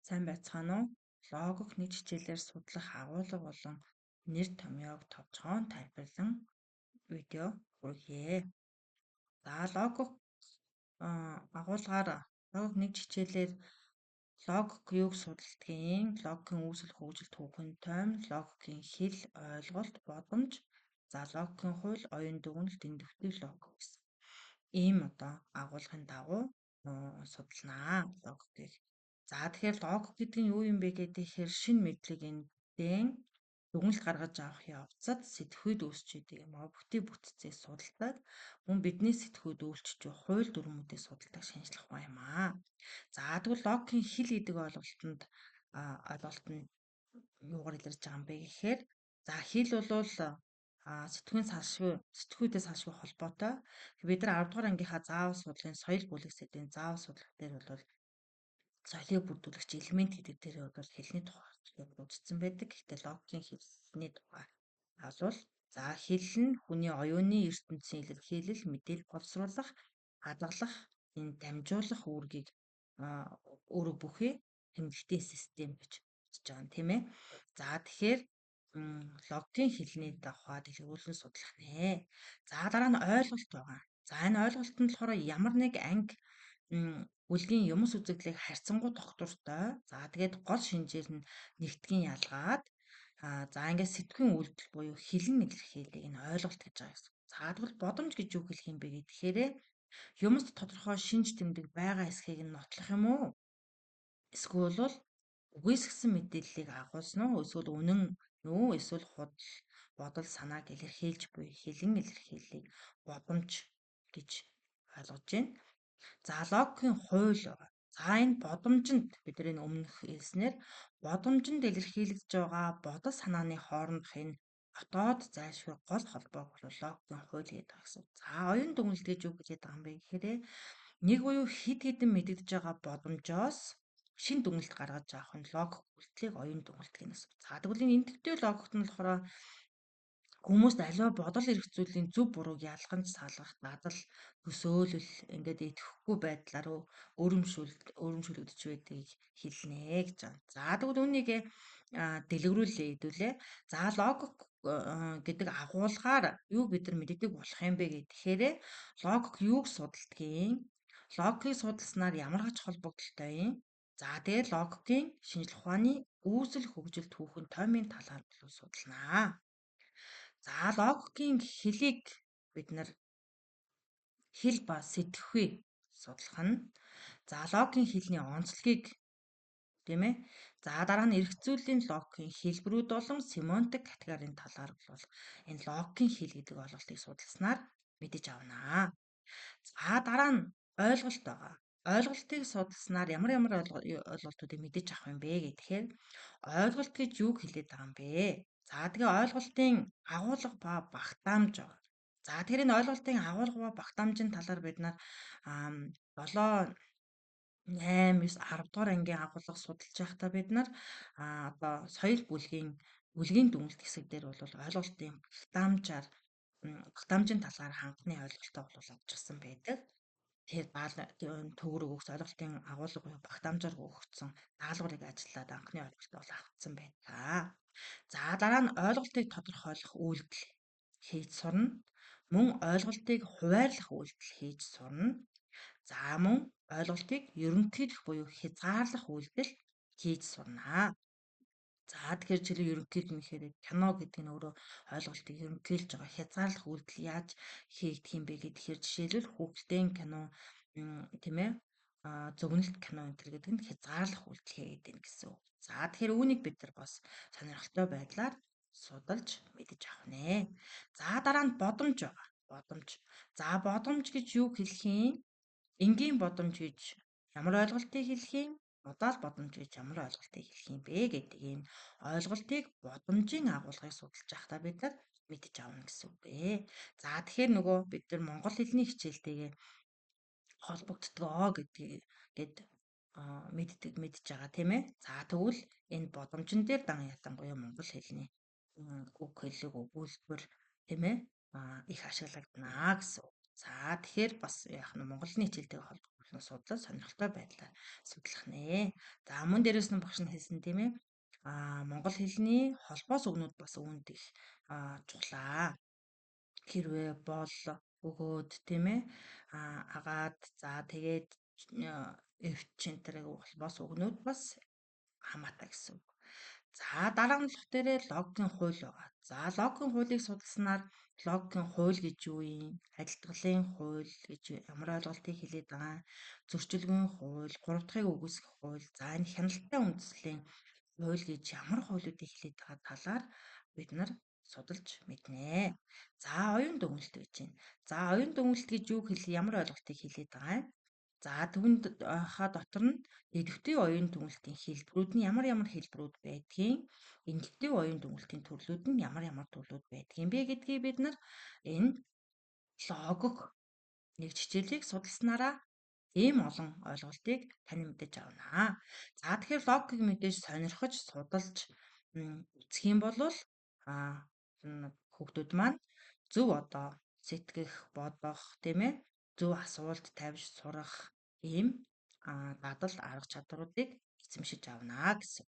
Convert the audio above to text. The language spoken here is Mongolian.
Сайн байцгаана уу? Логик нэг хичээлээр судлах агуулга болон нэр томьёог товчхон тайлбарлан видео хүргье. За агуулгаар логик нэг хичээлээр логик юуг судалдгийг, логикийн үүсэл хөгжил түүхэн тойм, логикийн хэл, ойлголт, бодомж, за логикийн хууль, оюун дүгнэлт, индуктив логик гэсэн. Ийм агуулгын дагуу судалнаа логикийг. За тэгэхээр логик гэдэг нь юу юм бэ гэхээр шинэ мэдлэгийн дээн дүгнэлт гаргаж авах явцад сэтгхүйд үүсч идэг юм аа. Бүтэц бүтцийг судалдаг. Мөн бидний сэтгхүйд үйлчж буй хууль дүрмүүдийг судалдаг шинжлэх ухаан юм аа. За тэгвэл логикийн хэл гэдэг ойлголт нь юугаар илэрч байгаа юм бэ гэхээр за хэл бол сэтгхүйдээ салшгүй холбоотой. Бид нар 10 дугаар ангийнхаа заавал судлалын соёл бүлэг сэдвийн заавал судлах дээр бол соёлыг бүрдүүлэгч элемент гэдэг дээр бол хэлний тухай үзсэн байдаг. Гэхдээ логикийн хэлний тухай бол за хэл нь хүний оюуны ертөнцийн илэрхийлэл, мэдээлэл боловсруулах, хадгалах, энэ дамжуулах үүргийг өөрө бүхий тэмдэгтийн систем гэж үзэж байгаа юм тийм ээ. За тэгэхээр логикийн хэлний тухай дэлгэрүүлэн судлах нэ. За дараа нь ойлголт байгаа. За энэ ойлголт нь болохоор ямар нэг анги бүлгийн юмс үзэгдлийг харьцангуй тогтвортой. За тэгээд гол шинжээр нь нэгтгэн ялгаад за ингээд сэтгүүн үйлдэл буюу хилэн илэрхийлийг энэ ойлголт гэж байгаа гэсэн. За тэгвэл бодомж гэж юу хэлэх юм бэ гэхээр юмс тодорхой шинж тэмдэг байгаа эсхийг нь нотлох юм уу? Эсвэл үгүйсгсэн мэдээллийг агуулсан уу? Эсвэл үнэн юу? Эсвэл худал бодол санааг илэрхийлж буй хилэн илэрхийллийг бодомж гэж ойлгож байна. За логикийн хууль байгаа. За энэ бодомжинд бидний өмнөх хэлснээр бодомжинд илэрхийлэгдэж байгаа бодол санааны хоорондох энэ дотоод зайлшгүй гол холбоог бол логикийн хууль гэдэг гэсэн. За оюун дүгнэлт гэж юу гэж байгаа юм бэ гэхээр нэг буюу хид хідэн мэдэгдэж байгаа боломжоос шин дүгнэлт гаргаж авах нь логик үйлдэлийг оюун дүгнэлт гэнэ гэсэн. За тэгвэл энэ индуктив логикт нь болохоор хүмүүст аливаа бодол эрх зүйлийн зөв бурууг ялгамж салгах, дадал, төсөөлөл ингээд идэвхгүй байдлаар өөрөмшүүлэгдэж байдгийг хэлнэ гэж байна. За тэгвэл үүнийг дэлгэрүүлээ хэдүүлээ. За логик гэдэг агуулгаар юу бид нар мэддэг болох юм бэ гэхээр логик юуг судалдгийг, логикийг судалснаар ямар ч холбогдолтой юм. За тэгээд логикийн шинжлэх ухааны үүсэл хөгжил түүхэн тоймын талаар судалнаа. За логикийн хэлийг бид нар хэл ба сэтгхүй судлах нь. За логикийн хэлний онцлогийг тийм ээ. За дараа нь эргцүүллийн логикийн хэлбэрүүд болон семантик категорийн талаар бол энэ логикийн хэл гэдэг ойлголтыг судалснаар мэдэж авнаа. За дараа нь ойлголт байгаа. Ойлголтыг судалснаар ямар ойлголтуудыг мэдэж авах юм бэ гэхээр ойлголт гэж юу хэлээд байгаа юм бэ? За тэгээ ойлголтын агуулга ба багтаамж байгаа. За тэгэхээр энэ ойлголтын агуулга ба багтаамжийн талаар бид нар 7 8 9 10 дугаар ангийн агуулга судалж байхдаа бид нар одоо соёл бүлгийн дүгнэлт хэсэг дээр бол ойлголтын багтаамжийн талаар хангалтны ойлголтоо бол авчирсан байдаг. Тэгэхээр төгрөг өгс ойлголтын агуулга буюу багтаамжаар өгөгдсөн даалгаврыг ажиллаад анхны ойлголтоо авцсан байдаг. За дараа нь ойлголтыг тодорхойлох үйлдэл хийж сурна. Мөн ойлголтыг хуваарлах үйлдэл хийж сурна. За мөн ойлголтыг ерөнхийлөх буюу хязгаарлах үйлдэл хийж сурна. За тэгэхээр жишээлбэл ерөнхийлнө гэхээр кино гэдэг нь өөрөө ойлголтыг ерөнхийлж байгаа хязгаарлах үйлдэл яаж хийгдэх юм бэ гэхээр жишээлбэл хүүхдийн кино тийм ээ зөвнөлт кино энэ төр гэдэг нь хязгаарлах үйлдэл хийгээд байна гэсэн үг. За тэгэхээр үүнийг бид нар бас сонирхолтой байдлаар судалж мэдэж авах нэ. За дараа нь бодомж байгаа. Бодомж. За бодомж гэж юу хэлэх юм? Энгийн бодомж гэж ямар ойлголтыг хэлэх юм? Удаал бодомж гэж ямар ойлголтыг хэлэх юм бэ гэдэг энэ ойлголтыг бодомжийн агуулгыг судалж байхдаа бид нар мэдэж авна гэсэн үг бэ. За тэгэхээр нөгөө бид нар монгол хэлний хичээлтэйгээ холбогддгоо гэдгийг мэдж байгаа тийм ээ. За тэгвэл энэ бодомжн дээр дан ялангуяа монгол хэлний үг хэллэг өгүүлбэр тийм ээ их ашиглагдана гэсэн үг. За тэгэхээр бас яг нь монголны хичээлтэй холбогдох судлаж сонирхолтой байдлаар судлах нэ. За мөн дээрэс нь багш нь хэлсэн тийм ээ. Монгол хэлний холбоос өгнүүд бас үүнд их чухлаа. Хэрвээ бол өгөөд тийм ээ агаад за тэгээд эвт центрийг холбоос өгнүүд бас хамаатай гэсэн. За дараа нь болох дээрээ логикийн хууль байгаа. За логикийн хуулийг судалснаар логикийн хууль гэж юу юм? Адилтгалын хууль гэж ямар ойлголтыг хэлээд байгаа? Зөрчилгөөний хууль, гурав дахьыг үгүйсгэх хууль. За энэ хяналттай үндэслэлийн хууль гэж ямар хуулиудыг хэлээд байгаа талаар бид нар судалж мэднэ. За оюун дүгнэлт гэж байна. За оюун дүгнэлт гэж юу хэл ямар ойлголтыг хэлээд байгаа юм? За түүнд дотор нь дедуктив оюун дүгнэлтийн хэлбэрүүд нь ямар хэлбэрүүд байдгийг, индуктив оюун дүгнэлтийн төрлүүд нь ямар төрлүүд байдгийг бэ гэдгийг бид нар энэ логик нэгж хичээлийг судалснараа ийм олон ойлголтыг тань мэдэж авнаа. За тэгэхээр логикийг мэдээж сонирхож судалж үзэх юм бол хүүхдүүд маань зөв одоо сэтгэх, бодох, тийм ээ, зөв асуулт тавьж сурах ийм дадал арга чадваруудыг эзэмшиж авнаа гэсэн.